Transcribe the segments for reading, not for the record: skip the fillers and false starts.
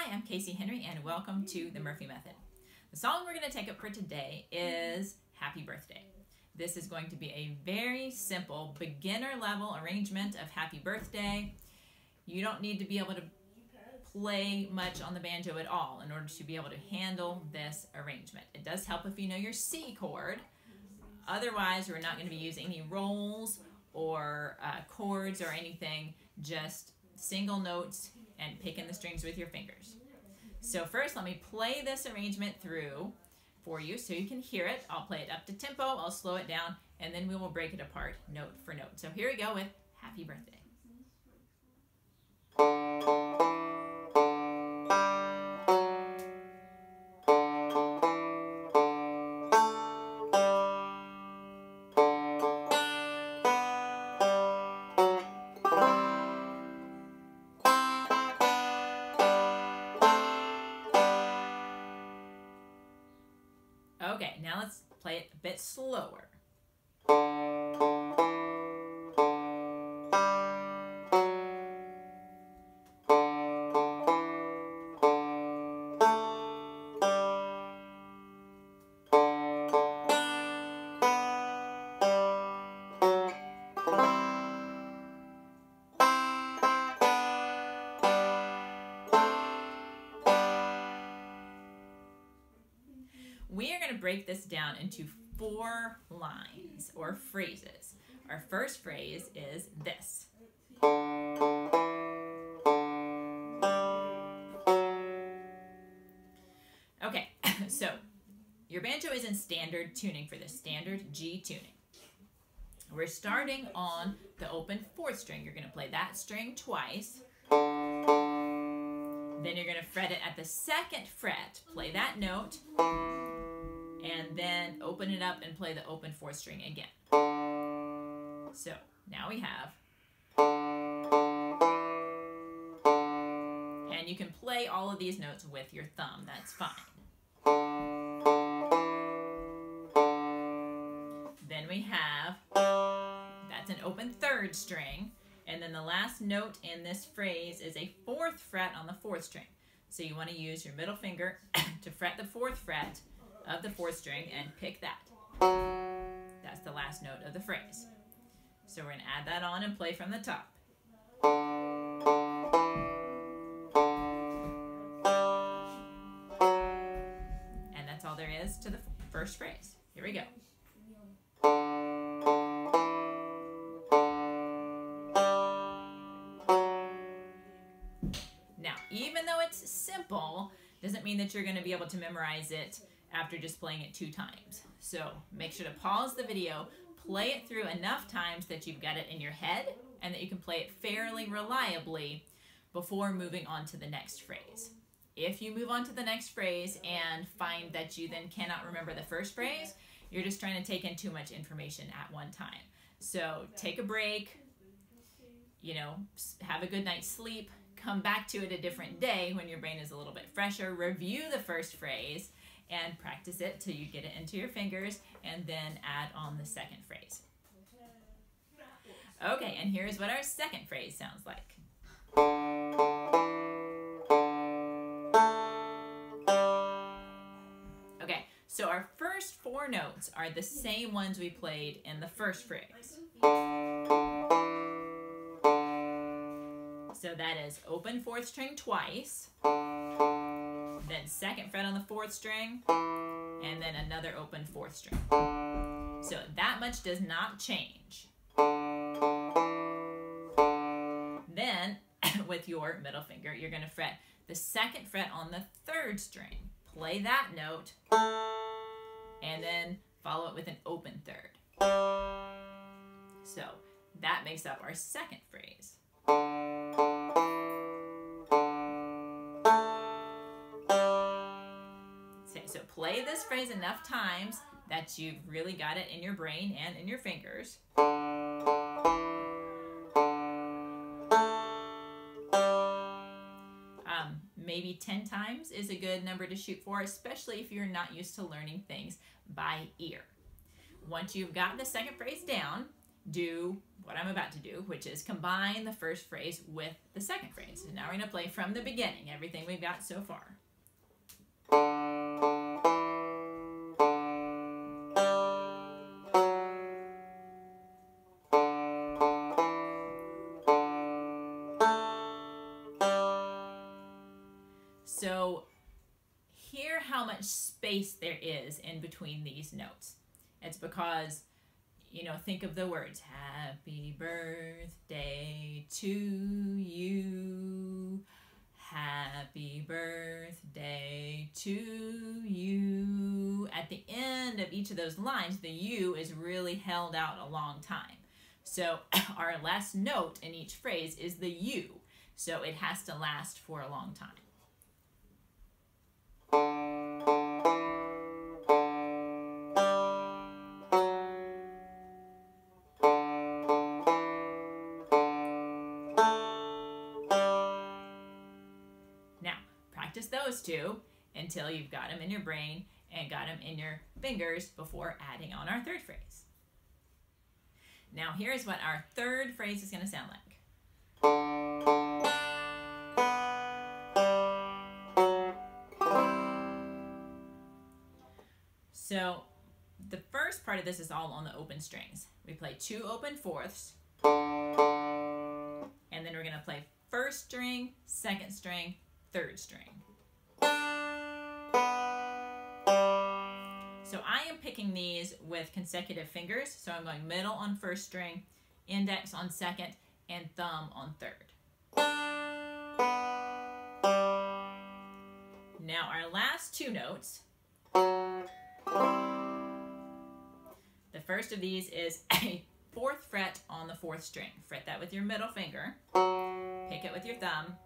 Hi, I'm Casey Henry and welcome to the Murphy Method. The song we're going to take up for today is Happy Birthday. This is going to be a very simple beginner level arrangement of Happy Birthday. You don't need to be able to play much on the banjo at all in order to be able to handle this arrangement. It does help if you know your C chord. Otherwise, we're not going to be using any rolls or chords or anything, just single notes and picking the strings with your fingers. So first, let me play this arrangement through for you so you can hear it. I'll play it up to tempo, I'll slow it down, and then we will break it apart note for note. So here we go with Happy Birthday. Okay, now let's play it a bit slower. We are going to break this down into 4 lines or phrases. Our first phrase is this. Okay, so your banjo is in standard tuning for this, standard G tuning. We're starting on the open 4th string. You're going to play that string twice. Then you're going to fret it at the 2nd fret, play that note, and then open it up and play the open 4th string again. So now we have, and you can play all of these notes with your thumb, that's fine. Then we have, that's an open 3rd string, and then the last note in this phrase is a 4th fret on the 4th string. So you want to use your middle finger to fret the 4th fret of the 4th string and pick that. That's the last note of the phrase. So we're going to add that on and play from the top. And that's all there is to the first phrase. Here we go. Now, even though it's simple, doesn't mean that you're going to be able to memorize it after just playing it 2 times. So make sure to pause the video, play it through enough times that you've got it in your head and that you can play it fairly reliably before moving on to the next phrase. If you move on to the next phrase and find that you then cannot remember the first phrase, you're just trying to take in too much information at one time. So take a break, have a good night's sleep, come back to it a different day when your brain is a little bit fresher, review the first phrase, and practice it till you get it into your fingers, and then add on the 2nd phrase. Okay, and here's what our 2nd phrase sounds like. Okay, so our first 4 notes are the same ones we played in the first phrase. So that is open 4th string twice, then 2nd fret on the 4th string, and then another open 4th string. So that much does not change. Then, with your middle finger, you're going to fret the 2nd fret on the 3rd string. Play that note, and then follow it with an open 3rd. So that makes up our 2nd phrase. So play this phrase enough times that you've really got it in your brain and in your fingers. Maybe 10 times is a good number to shoot for, especially if you're not used to learning things by ear. Once you've got the 2nd phrase down, do what I'm about to do, which is combine the first phrase with the second phrase. So now we're going to play from the beginning, everything we've got so far. So hear how much space there is in between these notes. It's because, you know, think of the words. Happy birthday to you. Happy birthday to you. At the end of each of those lines, the you is really held out a long time. So our last note in each phrase is the you. So it has to last for a long time. Practice those two until you've got them in your brain and got them in your fingers before adding on our third phrase. Now here's what our third phrase is going to sound like. So the first part of this is all on the open strings. We play 2 open fourths, and then we're going to play first string, second string, third string. So I am picking these with consecutive fingers. So I'm going middle on first string, index on second, and thumb on third. Now our last 2 notes. The first of these is a 4th fret on the 4th string. Fret that with your middle finger. Pick it with your thumb.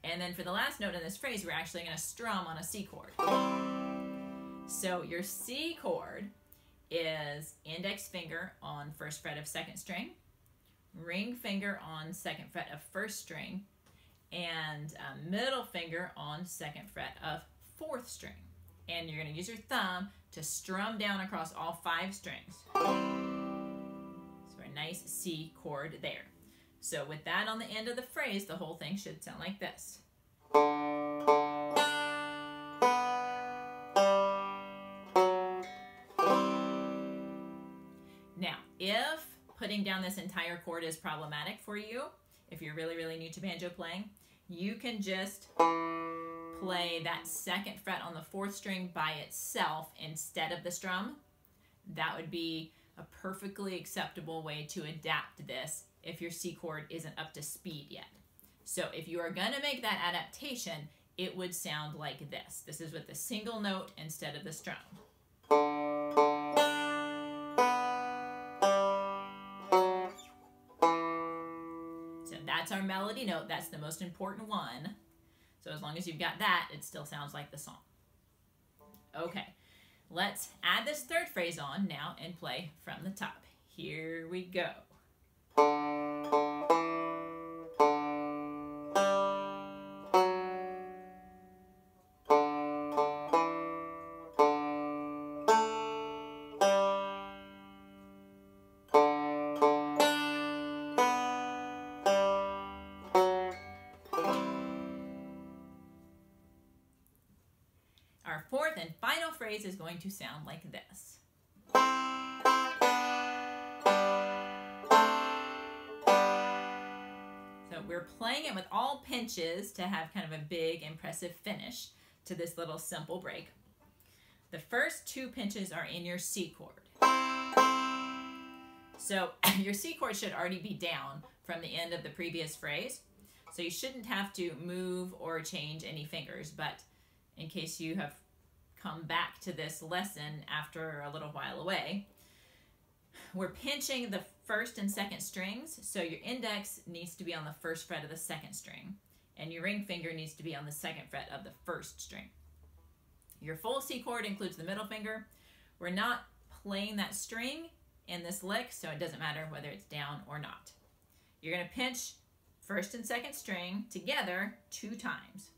And then for the last note in this phrase, we're actually going to strum on a C chord. So your C chord is index finger on 1st fret of 2nd string, ring finger on 2nd fret of 1st string, and middle finger on 2nd fret of 4th string. And you're going to use your thumb to strum down across all 5 strings. So a nice C chord there. So with that on the end of the phrase, the whole thing should sound like this. Now, if putting down this entire chord is problematic for you, if you're really, really new to banjo playing, you can just play that 2nd fret on the 4th string by itself instead of the strum. That would be a perfectly acceptable way to adapt this if your C chord isn't up to speed yet. So if you are going to make that adaptation, it would sound like this. This is with the single note instead of the strum. So that's our melody note. That's the most important one. So as long as you've got that, it still sounds like the song. Okay, let's add this third phrase on now and play from the top. Here we go. Our fourth and final phrase is going to sound like this. So we're playing it with all pinches to have kind of a big, impressive finish to this little simple break. The first 2 pinches are in your C chord. So your C chord should already be down from the end of the previous phrase. So you shouldn't have to move or change any fingers, but in case you have come back to this lesson after a little while away, we're pinching the 1st and 2nd strings, so your index needs to be on the 1st fret of the 2nd string, and your ring finger needs to be on the 2nd fret of the 1st string. Your full C chord includes the middle finger. We're not playing that string in this lick, so it doesn't matter whether it's down or not. You're going to pinch 1st and 2nd string together 2 times.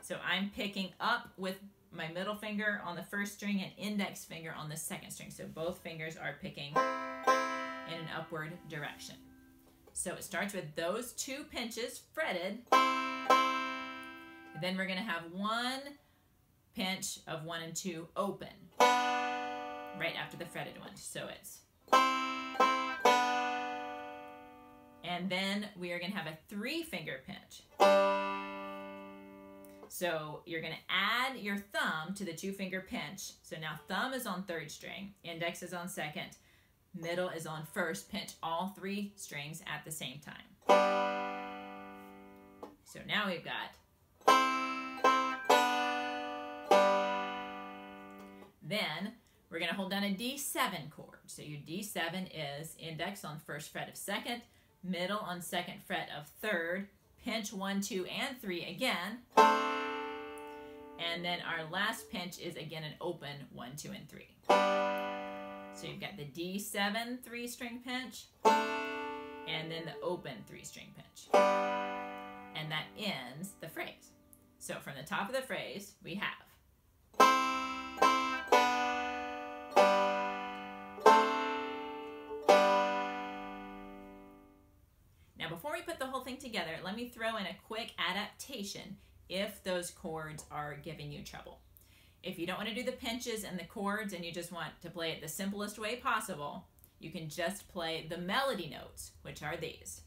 So I'm picking up with my middle finger on the first string and index finger on the second string. So both fingers are picking in an upward direction. So it starts with those 2 pinches fretted. Then we're going to have 1 pinch of 1 and 2 open right after the fretted one. So it's, and then we are going to have a 3-finger pinch. So you're going to add your thumb to the 2-finger pinch. So now thumb is on 3rd string, index is on 2nd, middle is on 1st. Pinch all 3 strings at the same time. So now we've got, then we're going to hold down a D7 chord. So your D7 is index on 1st fret of 2nd, middle on 2nd fret of 3rd, pinch 1, 2, and 3 again. And then our last pinch is again an open 1, 2, and 3. So you've got the D7 3-string pinch, and then the open 3-string pinch. And that ends the phrase. So from the top of the phrase, we have, now before we put the whole thing together, let me throw in a quick adaptation if those chords are giving you trouble. If you don't want to do the pinches and the chords and you just want to play it the simplest way possible, you can just play the melody notes, which are these.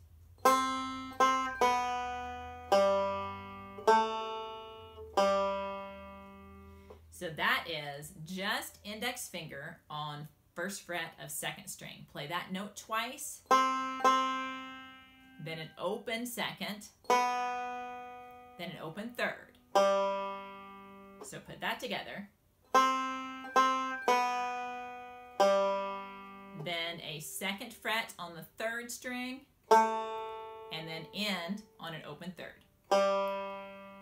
So that is just index finger on 1st fret of 2nd string. Play that note twice, then an open 2nd, then an open 3rd. So put that together. Then a 2nd fret on the 3rd string, and then end on an open 3rd.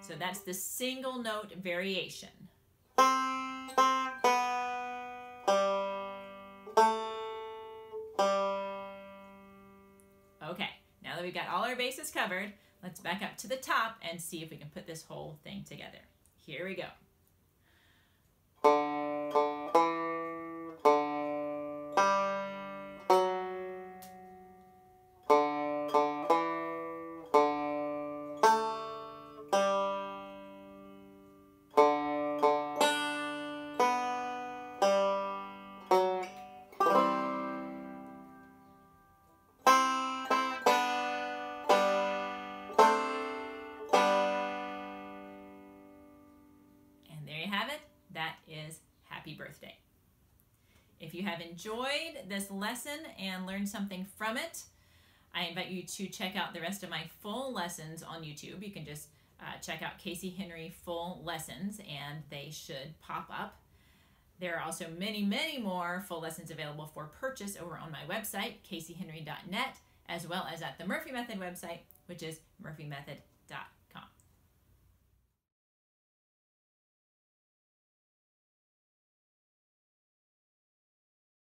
So that's the single note variation. Okay, now that we've got all our bases covered, let's back up to the top and see if we can put this whole thing together. Here we go. Have it, that is Happy Birthday. If you have enjoyed this lesson and learned something from it, I invite you to check out the rest of my full lessons on YouTube. You can just check out Casey Henry full lessons and they should pop up. There are also many, many more full lessons available for purchase over on my website, caseyhenry.net, as well as at the Murphy Method website, which is murphymethod.com.